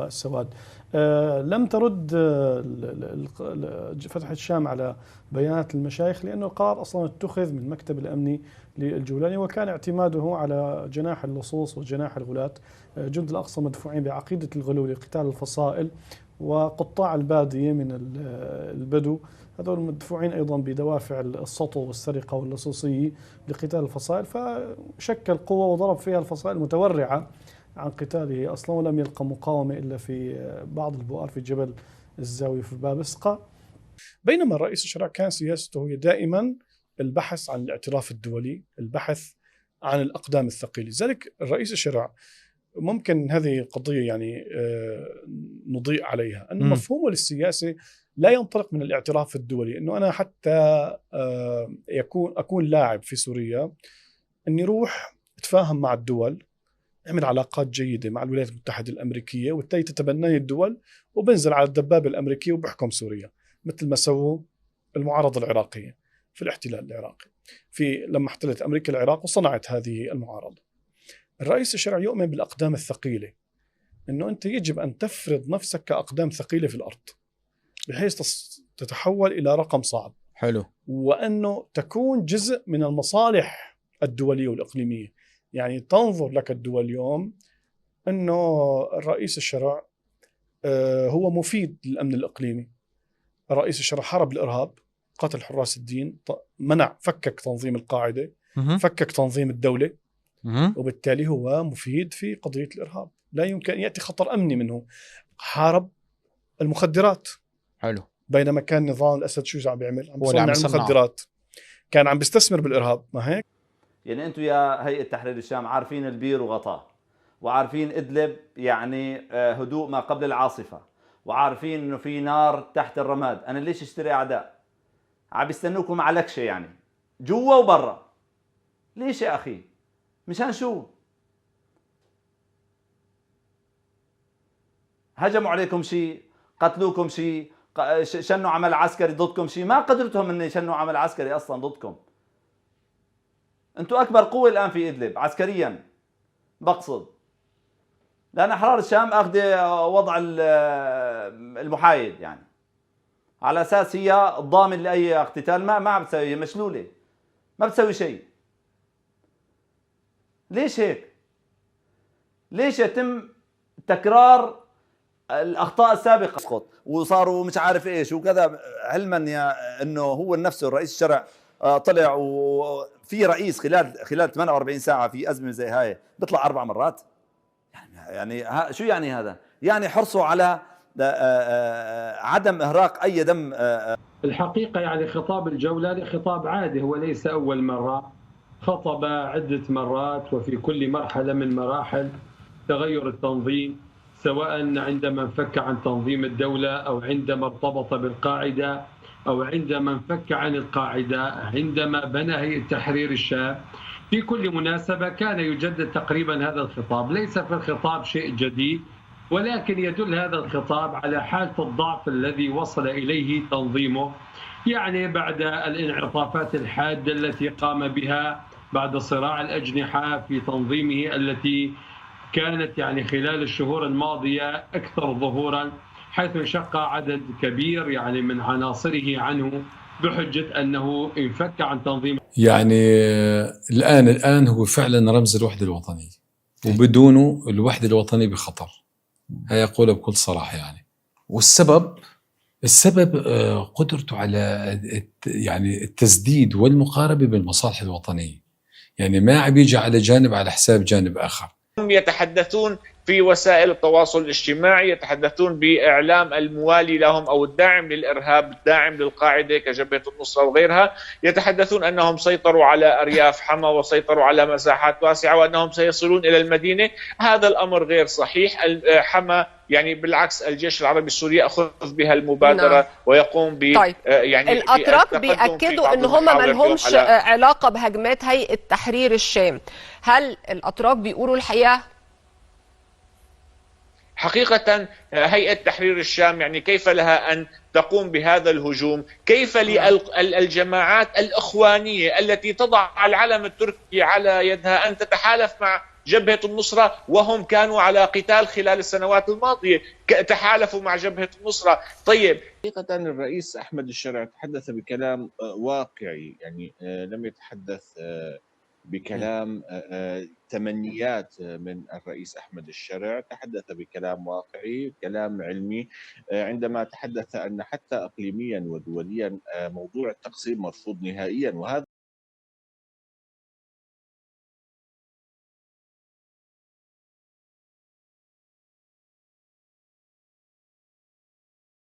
والسواد. لم ترد فتح الشام على بيانات المشايخ، لأنه القرار أصلا اتخذ من المكتب الأمني للجولاني، وكان اعتماده على جناح اللصوص وجناح الغلاة. جند الأقصى مدفوعين بعقيدة الغلو لقتال الفصائل، وقطاع البادية من البدو هذول مدفوعين أيضا بدوافع السطو والسرقة واللصوصية لقتال الفصائل، فشكل قوة وضرب فيها الفصائل متورعة عن قتاله أصلا، ولم يلقى مقاومة إلا في بعض البؤر في جبل الزاوية في باب اسقى. بينما الرئيس الشرع كان سياسته هي دائما البحث عن الاعتراف الدولي، البحث عن الأقدام الثقيلة. لذلك الرئيس الشرع ممكن هذه قضية يعني نضيء عليها، أن مفهومه للسياسة لا ينطلق من الاعتراف الدولي، أنه أنا حتى أكون لاعب في سوريا، أني روح أتفاهم مع الدول، أعمل علاقات جيدة مع الولايات المتحدة الأمريكية، وبالتالي تتبناني الدول وبنزل على الدبابة الأمريكية وبحكم سوريا، مثل ما سووا المعارضة العراقية في الاحتلال العراقي، لما احتلت أمريكا العراق وصنعت هذه المعارضة. الرئيس الشرعي يؤمن بالأقدام الثقيلة، أنه أنت يجب أن تفرض نفسك كأقدام ثقيلة في الأرض بحيث تتحول إلى رقم صعب. حلو. وأنه تكون جزء من المصالح الدولية والإقليمية. يعني تنظر لك الدول اليوم أنه الرئيس الشرع هو مفيد للأمن الإقليمي. الرئيس الشرع حارب الإرهاب، قتل حراس الدين، فكك تنظيم القاعدة، فكك تنظيم الدولة، وبالتالي هو مفيد في قضية الإرهاب، لا يمكن أن يأتي خطر أمني منه. حارب المخدرات. حلو. بينما كان نظام الأسد شو عم بيعمل؟ عم بيصنع المخدرات، كان عم بيستثمر بالإرهاب، ما هيك؟ يعني أنتم يا هيئة تحرير الشام عارفين البير وغطاه، وعارفين إدلب يعني هدوء ما قبل العاصفة، وعارفين إنه في نار تحت الرماد. أنا ليش اشتري أعداء؟ عم بيستنوكم على لكشة يعني جوا وبرا. ليش يا أخي؟ مشان شو؟ هجموا عليكم شيء، قتلوكم شيء، شنوا عمل عسكري ضدكم شيء؟ ما قدرتهم ان يشنوا عمل عسكري اصلا ضدكم. انتم اكبر قوة الان في ادلب عسكريا، بقصد، لان احرار الشام اخذ وضع المحايد، يعني على اساس هي الضامن لاي اقتتال. ما بتسوي، هي مشلولة، ما بتسوي شيء. ليش هيك؟ ليش يتم تكرار الاخطاء السابقه وصاروا مش عارف ايش وكذا، علما انه هو نفسه الرئيس الشرع طلع وفي رئيس خلال 48 ساعه في ازمه زي هاي بيطلع 4 مرات؟ يعني شو يعني هذا؟ يعني حرصوا على عدم اهراق اي دم. الحقيقه يعني خطاب الجولاني خطاب عادي، هو ليس اول مره، خطب عده مرات، وفي كل مرحله من مراحل تغير التنظيم، سواء عندما انفك عن تنظيم الدولة أو عندما ارتبط بالقاعدة أو عندما انفك عن القاعدة، عندما بنى هيئة تحرير الشام. في كل مناسبة كان يجدد تقريبا هذا الخطاب. ليس في الخطاب شيء جديد، ولكن يدل هذا الخطاب على حالة الضعف الذي وصل إليه تنظيمه، يعني بعد الانعطافات الحادة التي قام بها بعد صراع الأجنحة في تنظيمه، التي كانت يعني خلال الشهور الماضية أكثر ظهورا، حيث انشق عدد كبير يعني من عناصره عنه بحجة أنه انفك عن تنظيم. يعني الآن هو فعلا رمز الوحدة الوطنية، وبدونه الوحدة الوطنية بخطر. هي أقولها بكل صراحة يعني. والسبب قدرته على يعني التسديد والمقاربة بالمصالح الوطنية، يعني ما عم يجي على جانب على حساب جانب آخر. هم يتحدثون في وسائل التواصل الاجتماعي، يتحدثون بإعلام الموالي لهم أو الداعم للإرهاب، الداعم للقاعدة كجبهة النصرة وغيرها، يتحدثون أنهم سيطروا على أرياف حما وسيطروا على مساحات واسعة وأنهم سيصلون إلى المدينة. هذا الأمر غير صحيح. حما يعني بالعكس الجيش العربي السوري يأخذ بها المبادرة. نعم. ويقوم ب طيب. يعني الأتراك بيأكدوا أن هم ما لهمش علاقة بهجمات هيئة تحرير الشام. هل الأتراك بيقولوا الحقيقة؟ حقيقة هيئة تحرير الشام يعني كيف لها أن تقوم بهذا الهجوم؟ كيف للجماعات الإخوانية التي تضع العلم التركي على يدها أن تتحالف مع جبهة النصرة وهم كانوا على قتال خلال السنوات الماضية، تحالفوا مع جبهة النصرة. طيب حقيقة الرئيس أحمد الشرع تحدث بكلام واقعي، يعني لم يتحدث بكلام تمنيات من الرئيس أحمد الشرع، تحدث بكلام واقعي، كلام علمي، عندما تحدث أن حتى إقليميا ودوليا موضوع التقسيم مرفوض نهائيا، وهذا